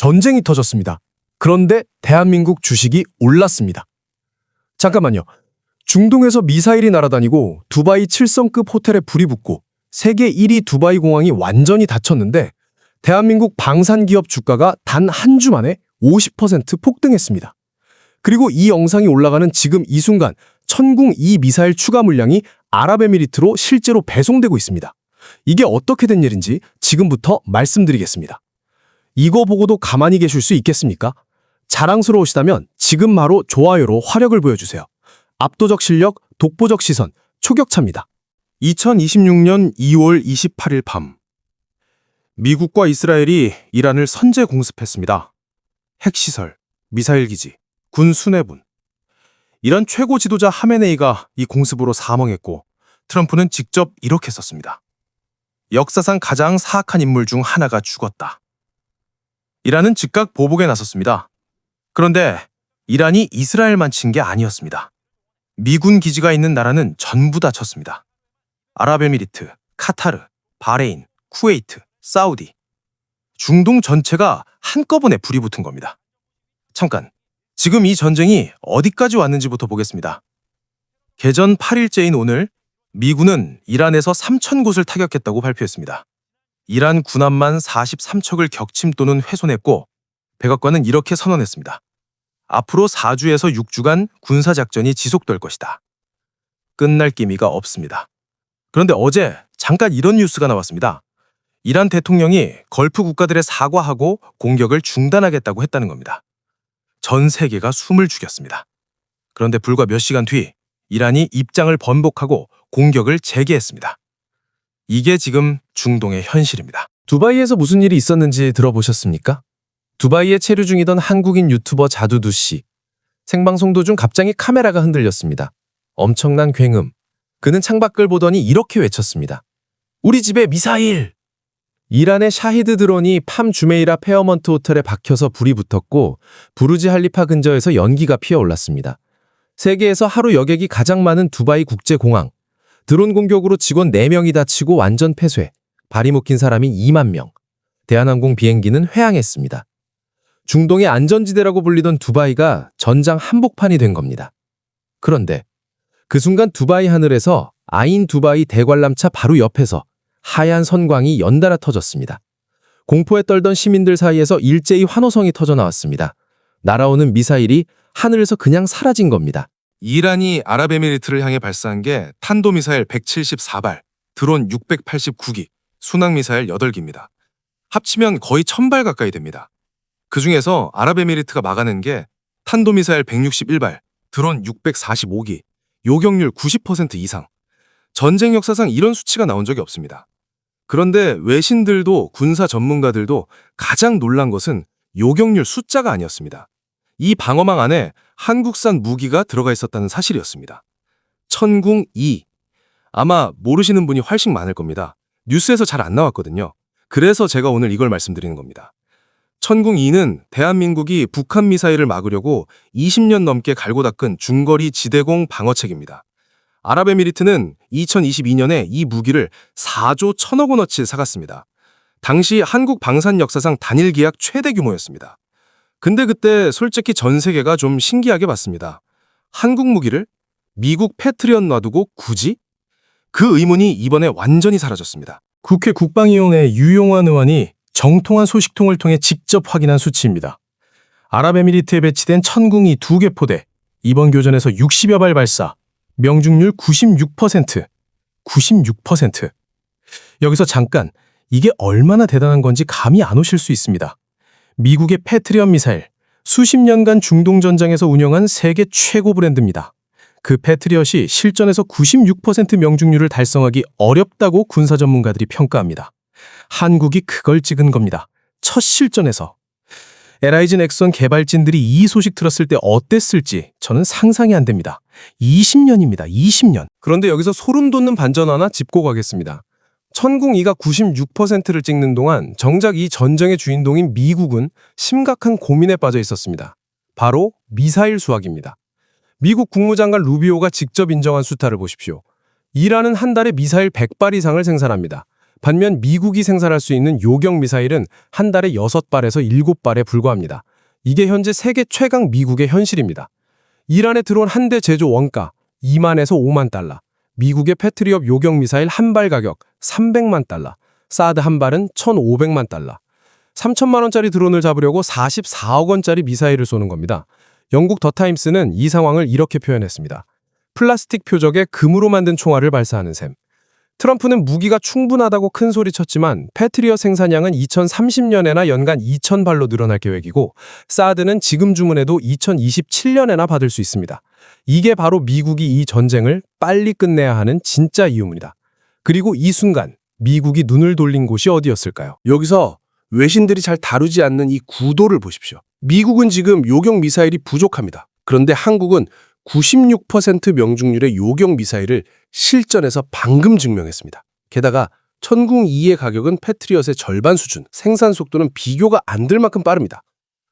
전쟁이 터졌습니다. 그런데 대한민국 주식이 올랐습니다. 잠깐만요. 중동에서 미사일이 날아다니고 두바이 7성급 호텔에 불이 붙고 세계 1위 두바이 공항이 완전히 닫혔는데 대한민국 방산기업 주가가 단 한 주 만에 50% 폭등했습니다. 그리고 이 영상이 올라가는 지금 이 순간 천궁 2 미사일 추가 물량이 아랍에미리트로 실제로 배송되고 있습니다. 이게 어떻게 된 일인지 지금부터 말씀드리겠습니다. 이거 보고도 가만히 계실 수 있겠습니까? 자랑스러우시다면 지금 바로 좋아요로 화력을 보여주세요. 압도적 실력, 독보적 시선, 초격차입니다. 2026년 2월 28일 밤, 미국과 이스라엘이 이란을 선제 공습했습니다. 핵시설, 미사일 기지, 군 수뇌분. 이란 최고 지도자 하메네이가 이 공습으로 사망했고 트럼프는 직접 이렇게 썼습니다. 역사상 가장 사악한 인물 중 하나가 죽었다. 이란은 즉각 보복에 나섰습니다. 그런데 이란이 이스라엘만 친 게 아니었습니다. 미군 기지가 있는 나라는 전부 다 쳤습니다. 아랍에미리트, 카타르, 바레인, 쿠웨이트, 사우디. 중동 전체가 한꺼번에 불이 붙은 겁니다. 잠깐, 지금 이 전쟁이 어디까지 왔는지부터 보겠습니다. 개전 8일째인 오늘, 미군은 이란에서 3,000곳을 타격했다고 발표했습니다. 이란 군함만 43척을 격침 또는 훼손했고 백악관은 이렇게 선언했습니다. 앞으로 4주에서 6주간 군사작전이 지속될 것이다. 끝날 기미가 없습니다. 그런데 어제 잠깐 이런 뉴스가 나왔습니다. 이란 대통령이 걸프 국가들에 사과하고 공격을 중단하겠다고 했다는 겁니다. 전 세계가 숨을 죽였습니다. 그런데 불과 몇 시간 뒤 이란이 입장을 번복하고 공격을 재개했습니다. 이게 지금 중동의 현실입니다. 두바이에서 무슨 일이 있었는지 들어보셨습니까? 두바이에 체류 중이던 한국인 유튜버 자두두 씨. 생방송 도중 갑자기 카메라가 흔들렸습니다. 엄청난 굉음. 그는 창밖을 보더니 이렇게 외쳤습니다. 우리 집에 미사일! 이란의 샤히드 드론이 팜 주메이라 페어먼트 호텔에 박혀서 불이 붙었고 부르지 할리파 근처에서 연기가 피어올랐습니다. 세계에서 하루 여객이 가장 많은 두바이 국제공항. 드론 공격으로 직원 4명이 다치고 완전 폐쇄. 발이 묶인 사람이 2만 명. 대한항공 비행기는 회항했습니다. 중동의 안전지대라고 불리던 두바이가 전장 한복판이 된 겁니다. 그런데 그 순간 두바이 하늘에서 아인 두바이 대관람차 바로 옆에서 하얀 선광이 연달아 터졌습니다. 공포에 떨던 시민들 사이에서 일제히 환호성이 터져나왔습니다. 날아오는 미사일이 하늘에서 그냥 사라진 겁니다. 이란이 아랍에미리트를 향해 발사한 게 탄도미사일 174발, 드론 689기, 순항미사일 8기입니다. 합치면 거의 1000발 가까이 됩니다. 그 중에서 아랍에미리트가 막아낸 게 탄도미사일 161발, 드론 645기, 요격률 90% 이상. 전쟁 역사상 이런 수치가 나온 적이 없습니다. 그런데 외신들도 군사 전문가들도 가장 놀란 것은 요격률 숫자가 아니었습니다. 이 방어망 안에 한국산 무기가 들어가 있었다는 사실이었습니다. 천궁 2. 아마 모르시는 분이 훨씬 많을 겁니다. 뉴스에서 잘 안 나왔거든요. 그래서 제가 오늘 이걸 말씀드리는 겁니다. 천궁 2는 대한민국이 북한 미사일을 막으려고 20년 넘게 갈고 닦은 중거리 지대공 방어책입니다. 아랍에미리트는 2022년에 이 무기를 4조 1천억 원어치 사갔습니다. 당시 한국 방산 역사상 단일 계약 최대 규모였습니다. 근데 그때 솔직히 전 세계가 좀 신기하게 봤습니다. 한국 무기를 미국 패트리엇 놔두고 굳이? 그 의문이 이번에 완전히 사라졌습니다. 국회 국방위원회 유용환 의원이 정통한 소식통을 통해 직접 확인한 수치입니다. 아랍에미리트에 배치된 천궁이 2개 포대, 이번 교전에서 60여 발 발사, 명중률 96%. 96%. 여기서 잠깐, 이게 얼마나 대단한 건지 감이 안 오실 수 있습니다. 미국의 패트리엇 미사일, 수십 년간 중동 전장에서 운영한 세계 최고 브랜드입니다. 그 패트리엇이 실전에서 96% 명중률을 달성하기 어렵다고 군사 전문가들이 평가합니다. 한국이 그걸 찍은 겁니다. 첫 실전에서. LIG 넥선 개발진들이 이 소식 들었을 때 어땠을지 저는 상상이 안 됩니다. 20년입니다. 20년. 그런데 여기서 소름 돋는 반전 하나 짚고 가겠습니다. 천궁 2가 96%를 찍는 동안 정작 이 전쟁의 주인공인 미국은 심각한 고민에 빠져 있었습니다. 바로 미사일 수확입니다. 미국 국무장관 루비오가 직접 인정한 숫자를 보십시오. 이란은 한 달에 미사일 100발 이상을 생산합니다. 반면 미국이 생산할 수 있는 요격 미사일은 한 달에 6발에서 7발에 불과합니다. 이게 현재 세계 최강 미국의 현실입니다. 이란에 들어온 한 대 제조 원가 2만에서 5만 달러, 미국의 패트리엇 요격 미사일 한 발 가격 300만 달러, 사드 한 발은 1,500만 달러. 3천만 원짜리 드론을 잡으려고 44억 원짜리 미사일을 쏘는 겁니다. 영국 더타임스는 이 상황을 이렇게 표현했습니다. 플라스틱 표적에 금으로 만든 총알을 발사하는 셈. 트럼프는 무기가 충분하다고 큰 소리 쳤지만 패트리엇 생산량은 2030년에나 연간 2,000발로 늘어날 계획이고 사드는 지금 주문해도 2027년에나 받을 수 있습니다. 이게 바로 미국이 이 전쟁을 빨리 끝내야 하는 진짜 이유입니다. 그리고 이 순간 미국이 눈을 돌린 곳이 어디였을까요? 여기서 외신들이 잘 다루지 않는 이 구도를 보십시오. 미국은 지금 요격 미사일이 부족합니다. 그런데 한국은 96% 명중률의 요격 미사일을 실전에서 방금 증명했습니다. 게다가 천궁2의 가격은 패트리엇의 절반 수준, 생산 속도는 비교가 안 될 만큼 빠릅니다.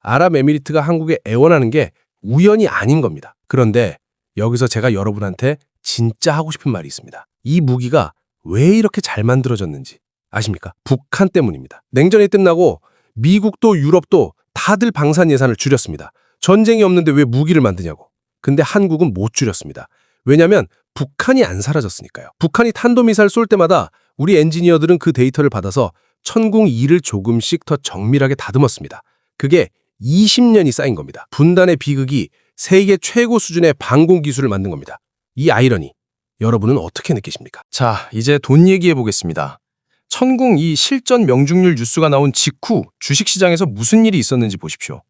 아랍에미리트가 한국에 애원하는 게 우연이 아닌 겁니다. 그런데 여기서 제가 여러분한테 진짜 하고 싶은 말이 있습니다. 이 무기가 왜 이렇게 잘 만들어졌는지 아십니까? 북한 때문입니다. 냉전이 끝나고 미국도 유럽도 다들 방산 예산을 줄였습니다. 전쟁이 없는데 왜 무기를 만드냐고. 근데 한국은 못 줄였습니다. 왜냐면 북한이 안 사라졌으니까요. 북한이 탄도미사일 쏠 때마다 우리 엔지니어들은 그 데이터를 받아서 천궁2를 조금씩 더 정밀하게 다듬었습니다. 그게 20년이 쌓인 겁니다. 분단의 비극이 세계 최고 수준의 방공 기술을 만든 겁니다. 이 아이러니, 여러분은 어떻게 느끼십니까? 자, 이제 돈 얘기해 보겠습니다. 천궁2 실전 명중률 뉴스가 나온 직후 주식시장에서 무슨 일이 있었는지 보십시오.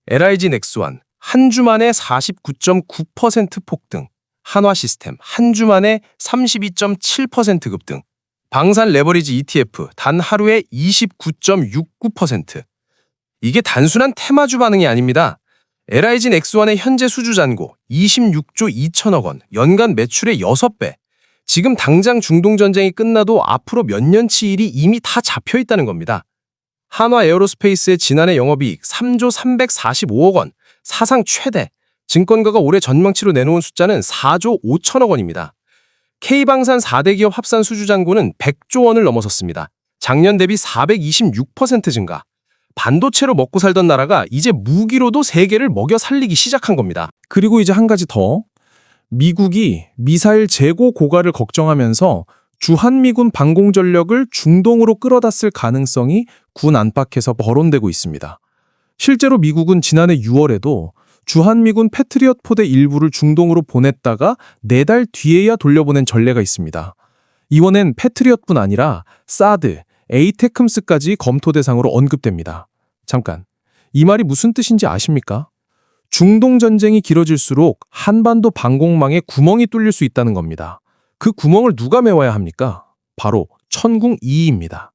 LIG 넥스원 한 주 만에 49.9% 폭등, 한화시스템 한 주 만에 32.7% 급등, 방산 레버리지 ETF 단 하루에 29.69%. 이게 단순한 테마주 반응이 아닙니다. LIG 넥스원의 현재 수주 잔고 26조 2천억 원, 연간 매출의 6배. 지금 당장 중동전쟁이 끝나도 앞으로 몇 년치 일이 이미 다 잡혀 있다는 겁니다. 한화 에어로스페이스의 지난해 영업이익 3조 345억 원, 사상 최대. 증권가가 올해 전망치로 내놓은 숫자는 4조 5천억 원입니다. K방산 4대 기업 합산 수주 잔고는 100조 원을 넘어섰습니다. 작년 대비 426% 증가. 반도체로 먹고 살던 나라가 이제 무기로도 세계를 먹여 살리기 시작한 겁니다. 그리고 이제 한 가지 더. 미국이 미사일 재고 고갈을 걱정하면서 주한미군 방공 전력을 중동으로 끌어다 쓸 가능성이 군 안팎에서 거론되고 있습니다. 실제로 미국은 지난해 6월에도 주한미군 패트리엇 포대 일부를 중동으로 보냈다가 4달 뒤에야 돌려보낸 전례가 있습니다. 이번엔 패트리엇뿐 아니라 사드, 에이테크음스까지 검토 대상으로 언급됩니다. 잠깐, 이 말이 무슨 뜻인지 아십니까? 중동 전쟁이 길어질수록 한반도 방공망에 구멍이 뚫릴 수 있다는 겁니다. 그 구멍을 누가 메워야 합니까? 바로 천궁2입니다.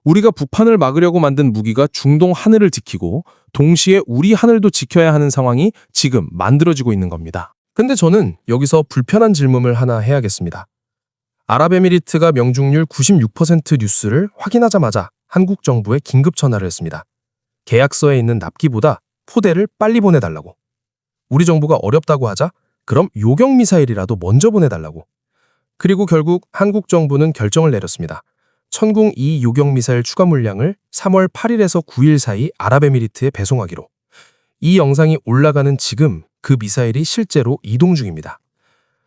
우리가 북한을 막으려고 만든 무기가 중동 하늘을 지키고 동시에 우리 하늘도 지켜야 하는 상황이 지금 만들어지고 있는 겁니다. 근데 저는 여기서 불편한 질문을 하나 해야겠습니다. 아랍에미리트가 명중률 96% 뉴스를 확인하자마자 한국 정부에 긴급 전화를 했습니다. 계약서에 있는 납기보다 포대를 빨리 보내달라고. 우리 정부가 어렵다고 하자 그럼 요격 미사일이라도 먼저 보내달라고. 그리고 결국 한국 정부는 결정을 내렸습니다. 천궁2 요격 미사일 추가 물량을 3월 8일에서 9일 사이 아랍에미리트에 배송하기로. 이 영상이 올라가는 지금 그 미사일이 실제로 이동 중입니다.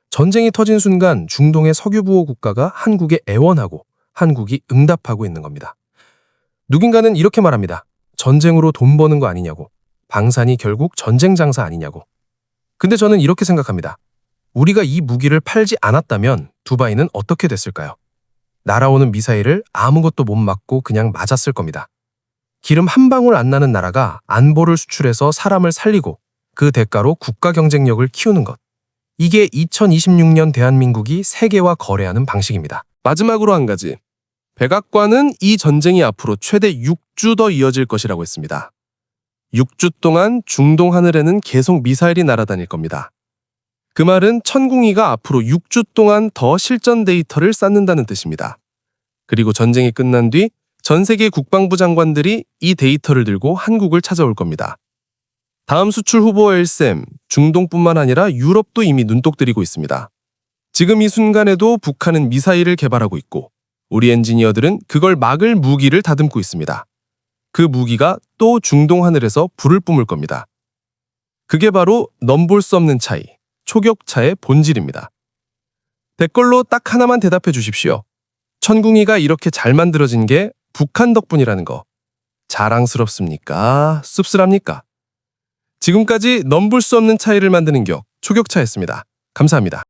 전쟁이 터진 순간 중동의 석유부호 국가가 한국에 애원하고 한국이 응답하고 있는 겁니다. 누군가는 이렇게 말합니다. 전쟁으로 돈 버는 거 아니냐고. 방산이 결국 전쟁 장사 아니냐고. 근데 저는 이렇게 생각합니다. 우리가 이 무기를 팔지 않았다면 두바이는 어떻게 됐을까요? 날아오는 미사일을 아무것도 못 맞고 그냥 맞았을 겁니다. 기름 한 방울 안 나는 나라가 안보를 수출해서 사람을 살리고 그 대가로 국가 경쟁력을 키우는 것. 이게 2026년 대한민국이 세계와 거래하는 방식입니다. 마지막으로 한 가지. 백악관은 이 전쟁이 앞으로 최대 6주 더 이어질 것이라고 했습니다. 6주 동안 중동 하늘에는 계속 미사일이 날아다닐 겁니다. 그 말은 천궁이가 앞으로 6주 동안 더 실전 데이터를 쌓는다는 뜻입니다. 그리고 전쟁이 끝난 뒤 전 세계 국방부 장관들이 이 데이터를 들고 한국을 찾아올 겁니다. 다음 수출 후보 LSM, 중동뿐만 아니라 유럽도 이미 눈독 들이고 있습니다. 지금 이 순간에도 북한은 미사일을 개발하고 있고 우리 엔지니어들은 그걸 막을 무기를 다듬고 있습니다. 그 무기가 또 중동 하늘에서 불을 뿜을 겁니다. 그게 바로 넘볼 수 없는 차이, 초격차의 본질입니다. 댓글로 딱 하나만 대답해 주십시오. 천궁이가 이렇게 잘 만들어진 게 북한 덕분이라는 거. 자랑스럽습니까? 씁쓸합니까? 지금까지 넘볼 수 없는 차이를 만드는 격, 초격차였습니다. 감사합니다.